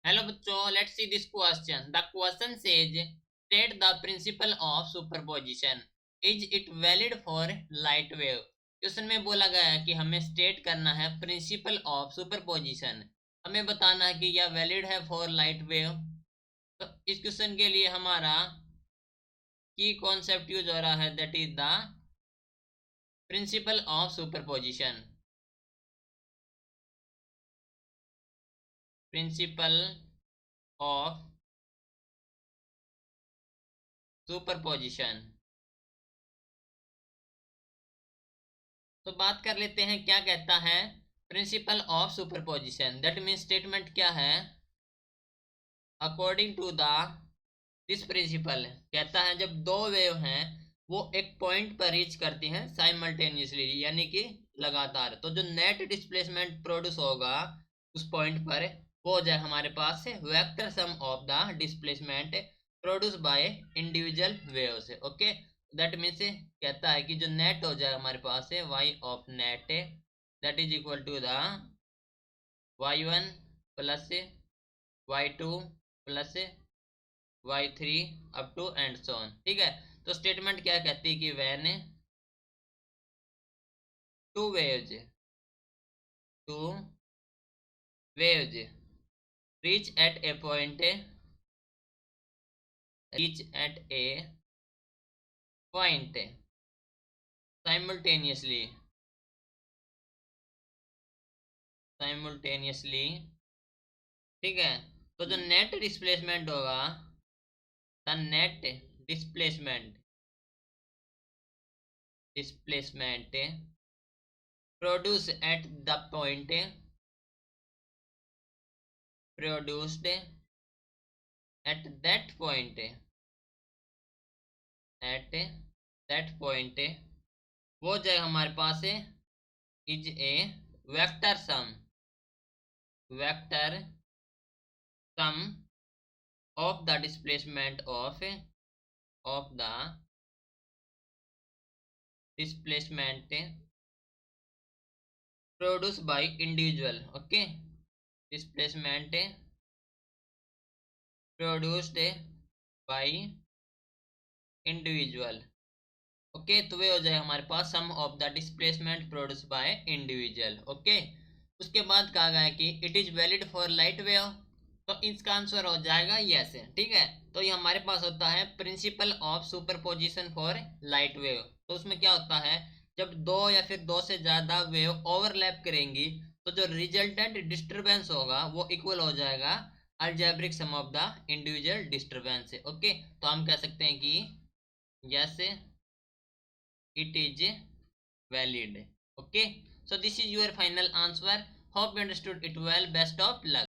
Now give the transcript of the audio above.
Hello बच्चों, let's see this question. The question says state the principle of superposition. Is it valid for light wave? Question में बोला गया है कि हमें स्टेट करना है प्रिंसिपल ऑफ सुपरपोजिशन. हमें बताना है कि यह वैलिड है फॉर लाइट वेव. तो इस क्वेश्चन के लिए हमारा की कॉन्सेप्ट यूज हो रहा है, that is the principle of superposition. Principle of superposition. तो बात कर लेते हैं क्या कहता है principle of superposition. That mean statement क्या है. According to the this principle कहता है जब दो वेव हैं वो एक पॉइंट पर रीच करती हैं साइमल्टेनियसली यानी कि लगातार, तो जो नेट डिस्प्लेसमेंट प्रोड्यूस होगा उस पॉइंट पर वो हो जाए हमारे पास से vector sum of the displacement produce by individual waves. Okay, that means कहता है कि जो नेट हो जाए हमारे पास है y of net that is equal to the y1 plus y2 plus y3 up to and so on. ठीक है, तो स्टेटमेंट क्या कहती है कि when two waves two waves reach at a point reach at a point simultaneously ठीक है, तो जो नेट डिस्प्लेसमेंट होगा the net displacement produce at the point produced at that point वो जाए हमारे पास है is a vector some of the displacement produce by individual. Okay, displacement produced by individual. Okay, तो वे हो जाए हमारे पास sum of the displacement produce by individual. Okay, उसके बाद कहा गया कि it is valid for light wave, तो इसका आंसर हो जाएगा यस. ठीक है, तो ये हमारे पास होता है principle of superposition for light wave. तो उसमें क्या होता है जब दो या फिर दो से ज्यादा वेव ओवरलैप करेंगी तो जो रिजल्टेंट डिस्टरबेंस होगा वो इक्वल हो जाएगा algebraic sum of the individual disturbance. Okay, तो हम कह सकते हैं कि yes it is valid. Okay, so this is your final answer. Hope you understood it well. Best of luck.